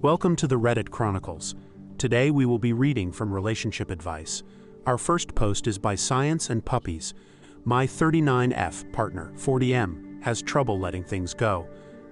Welcome to the Reddit Chronicles. Today we will be reading from Relationship Advice. Our first post is by Science and Puppies. My 39F partner, 40M, has trouble letting things go.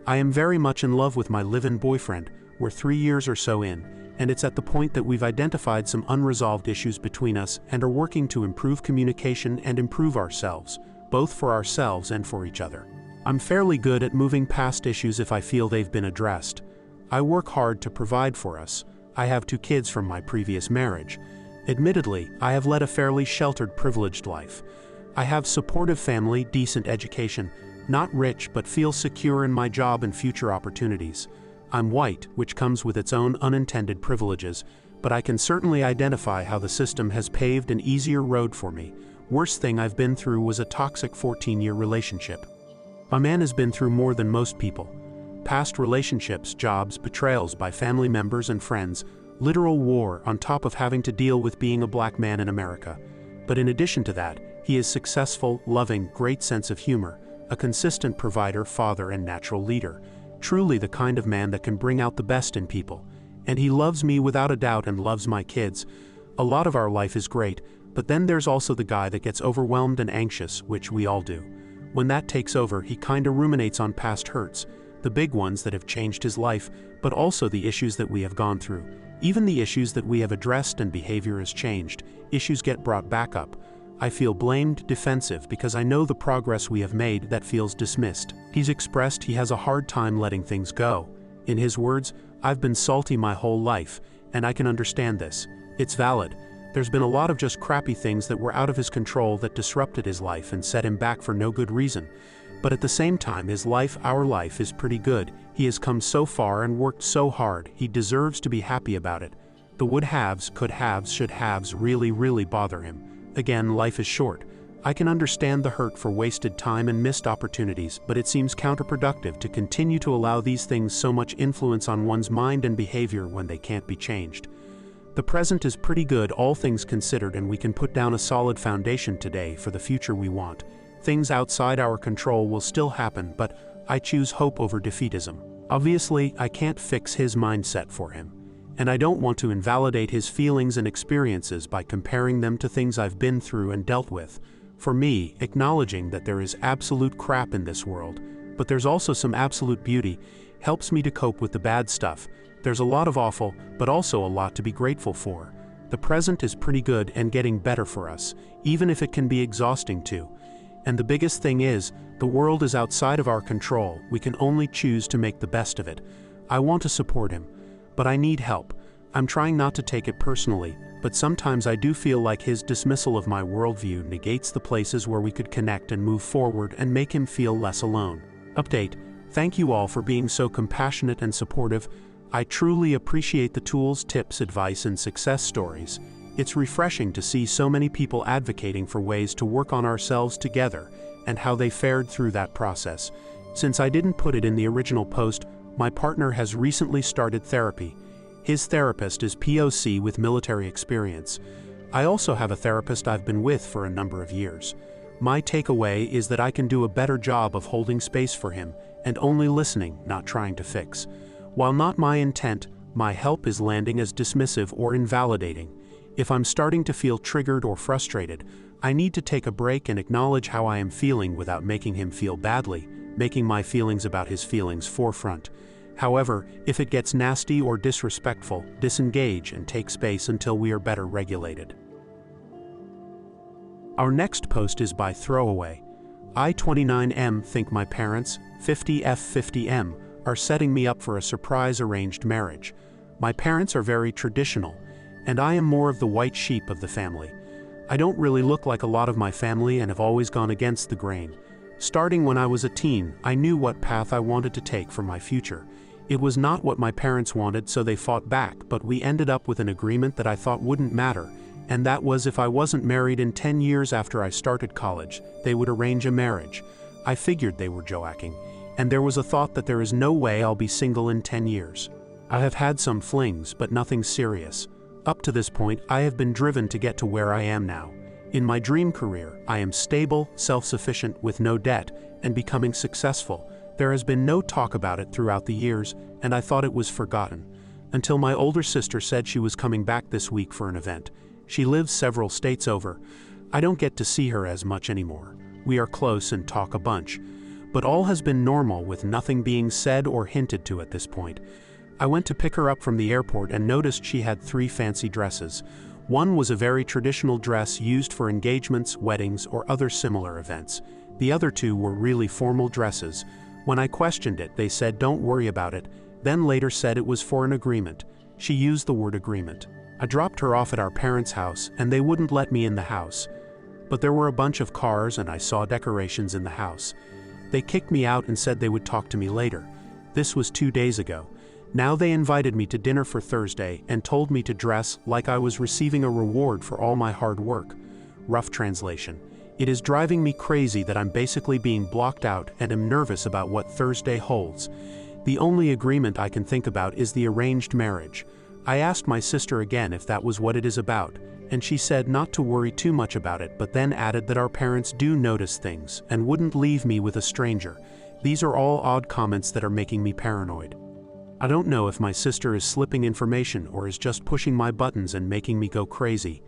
I am very much in love with my live-in boyfriend. We're 3 years or so in, and it's at the point that we've identified some unresolved issues between us and are working to improve communication and improve ourselves, both for ourselves and for each other. I'm fairly good at moving past issues if I feel they've been addressed. I work hard to provide for us. I have 2 kids from my previous marriage. Admittedly, I have led a fairly sheltered, privileged life. I have supportive family, decent education, not rich but feel secure in my job and future opportunities. I'm white, which comes with its own unintended privileges, but I can certainly identify how the system has paved an easier road for me. Worst thing I've been through was a toxic 14-year relationship. My man has been through more than most people. Past relationships, jobs, betrayals by family members and friends, literal war on top of having to deal with being a black man in America. But in addition to that, he is successful, loving, great sense of humor, a consistent provider, father, and natural leader. Truly the kind of man that can bring out the best in people. And he loves me without a doubt and loves my kids. A lot of our life is great, but then there's also the guy that gets overwhelmed and anxious, which we all do. When that takes over, he kinda ruminates on past hurts. The big ones that have changed his life, but also the issues that we have gone through. Even the issues that we have addressed and behavior has changed, issues get brought back up. I feel blamed, defensive, because I know the progress we have made that feels dismissed. He's expressed he has a hard time letting things go. In his words, I've been salty my whole life, and I can understand this. It's valid. There's been a lot of just crappy things that were out of his control that disrupted his life and set him back for no good reason. But at the same time, his life, our life, is pretty good. He has come so far and worked so hard, he deserves to be happy about it. The would-haves, could-haves, should-haves really bother him. Again, life is short. I can understand the hurt for wasted time and missed opportunities, but it seems counterproductive to continue to allow these things so much influence on one's mind and behavior when they can't be changed. The present is pretty good, all things considered, and we can put down a solid foundation today for the future we want. Things outside our control will still happen, but I choose hope over defeatism. Obviously, I can't fix his mindset for him, and I don't want to invalidate his feelings and experiences by comparing them to things I've been through and dealt with. For me, acknowledging that there is absolute crap in this world, but there's also some absolute beauty, helps me to cope with the bad stuff. There's a lot of awful, but also a lot to be grateful for. The present is pretty good and getting better for us, even if it can be exhausting too. And the biggest thing is, the world is outside of our control. We can only choose to make the best of it. I want to support him, but I need help. I'm trying not to take it personally, but sometimes I do feel like his dismissal of my worldview negates the places where we could connect and move forward and make him feel less alone. Update: thank you all for being so compassionate and supportive. I truly appreciate the tools, tips, advice, and success stories. It's refreshing to see so many people advocating for ways to work on ourselves together and how they fared through that process. Since I didn't put it in the original post, my partner has recently started therapy. His therapist is POC with military experience. I also have a therapist I've been with for a number of years. My takeaway is that I can do a better job of holding space for him and only listening, not trying to fix. While not my intent, my help is landing as dismissive or invalidating. If I'm starting to feel triggered or frustrated, I need to take a break and acknowledge how I am feeling without making him feel badly, making my feelings about his feelings forefront. However, if it gets nasty or disrespectful, disengage and take space until we are better regulated. Our next post is by Throwaway. I 29M think my parents, 50F50M, are setting me up for a surprise arranged marriage. My parents are very traditional, and I am more of the white sheep of the family. I don't really look like a lot of my family and have always gone against the grain. Starting when I was a teen, I knew what path I wanted to take for my future. It was not what my parents wanted, so they fought back, but we ended up with an agreement that I thought wouldn't matter, and that was if I wasn't married in 10 years after I started college, they would arrange a marriage. I figured they were joking, and there was a thought that there is no way I'll be single in 10 years. I have had some flings, but nothing serious. Up to this point, I have been driven to get to where I am now. In my dream career, I am stable, self-sufficient, with no debt, and becoming successful. There has been no talk about it throughout the years, and I thought it was forgotten. until my older sister said she was coming back this week for an event. She lives several states over. I don't get to see her as much anymore. We are close and talk a bunch. But all has been normal, with nothing being said or hinted to at this point. I went to pick her up from the airport and noticed she had 3 fancy dresses. One was a very traditional dress used for engagements, weddings, or other similar events. The other 2 were really formal dresses. When I questioned it, they said don't worry about it, then later said it was for an agreement. She used the word agreement. I dropped her off at our parents' house and they wouldn't let me in the house. But there were a bunch of cars and I saw decorations in the house. They kicked me out and said they would talk to me later. This was 2 days ago. Now they invited me to dinner for Thursday and told me to dress like I was receiving a reward for all my hard work. Rough translation. It is driving me crazy that I'm basically being blocked out and am nervous about what Thursday holds. The only agreement I can think about is the arranged marriage. I asked my sister again if that was what it is about, and she said not to worry too much about it, but then added that our parents do notice things and wouldn't leave me with a stranger. These are all odd comments that are making me paranoid. I don't know if my sister is slipping information or is just pushing my buttons and making me go crazy.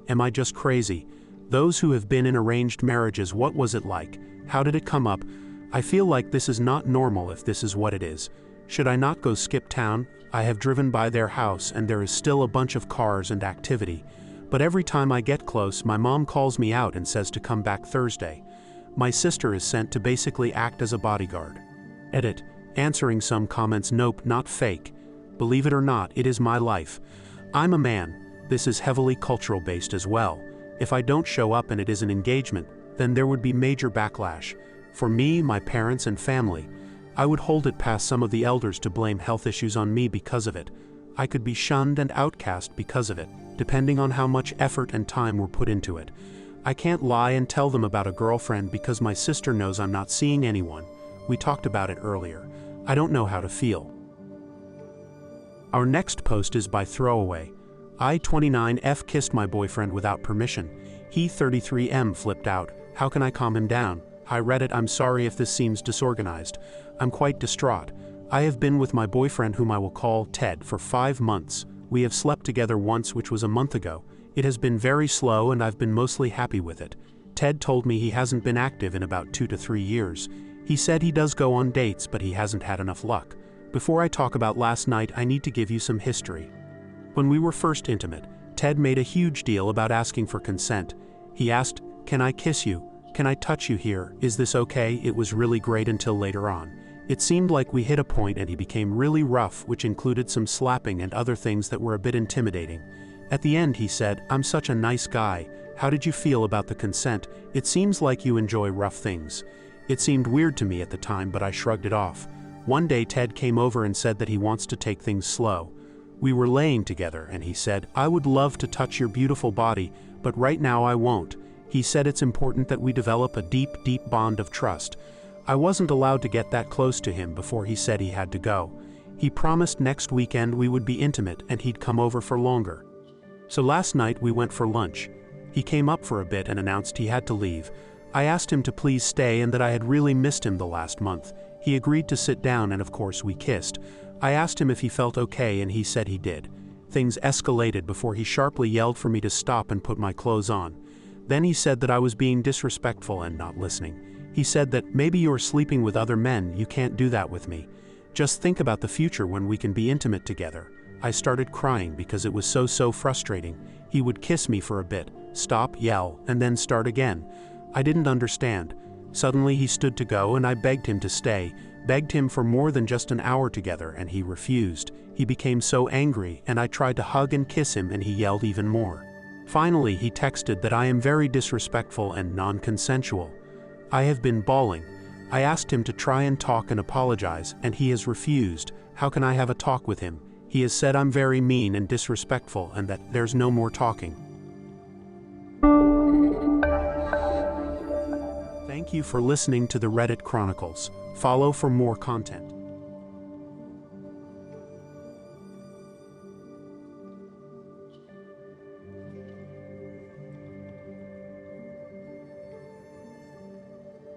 Am I just crazy? Those who have been in arranged marriages, what was it like? How did it come up? I feel like this is not normal if this is what it is. Should I not go skip town? I have driven by their house and there is still a bunch of cars and activity. But every time I get close, my mom calls me out and says to come back Thursday. My sister is sent to basically act as a bodyguard. Edit. Answering some comments, nope, not fake. Believe it or not, it is my life. I'm a man. This is heavily cultural based as well. If I don't show up and it is an engagement, then there would be major backlash. For me, my parents and family. I would hold it past some of the elders to blame health issues on me because of it. I could be shunned and outcast because of it, depending on how much effort and time were put into it. I can't lie and tell them about a girlfriend because my sister knows I'm not seeing anyone. We talked about it earlier. I don't know how to feel. Our next post is by Throwaway. I 29F kissed my boyfriend without permission. He 33M flipped out. How can I calm him down? Hi Reddit, I'm sorry if this seems disorganized. I'm quite distraught. I have been with my boyfriend, whom I will call Ted, for 5 months. We have slept together once, which was a month ago. It has been very slow and I've been mostly happy with it. Ted told me he hasn't been active in about 2 to 3 years. He said he does go on dates, but he hasn't had enough luck. Before I talk about last night, I need to give you some history. When we were first intimate, Ted made a huge deal about asking for consent. He asked, "Can I kiss you? Can I touch you here? Is this okay?" It was really great until later on. It seemed like we hit a point and he became really rough, which included some slapping and other things that were a bit intimidating. At the end he said, "I'm such a nice guy. How did you feel about the consent? It seems like you enjoy rough things." It seemed weird to me at the time, but I shrugged it off. One day Ted came over and said that he wants to take things slow. We were laying together and he said, "I would love to touch your beautiful body, but right now I won't." He said it's important that we develop a deep, deep bond of trust. I wasn't allowed to get that close to him before he said he had to go. He promised next weekend we would be intimate and he'd come over for longer. So last night we went for lunch. He came up for a bit and announced he had to leave. I asked him to please stay and that I had really missed him the last month. He agreed to sit down and of course we kissed. I asked him if he felt okay and he said he did. Things escalated before he sharply yelled for me to stop and put my clothes on. Then he said that I was being disrespectful and not listening. He said that maybe you're sleeping with other men, you can't do that with me. Just think about the future when we can be intimate together. I started crying because it was so frustrating. He would kiss me for a bit, stop, yell, and then start again. I didn't understand. Suddenly he stood to go and I begged him to stay, begged him for more than just an hour together, and he refused. He became so angry and I tried to hug and kiss him and he yelled even more. Finally he texted that I am very disrespectful and non-consensual. I have been bawling. I asked him to try and talk and apologize and he has refused. How can I have a talk with him? He has said I'm very mean and disrespectful and that there's no more talking. Thank you for listening to the Reddit Chronicles. Follow for more content.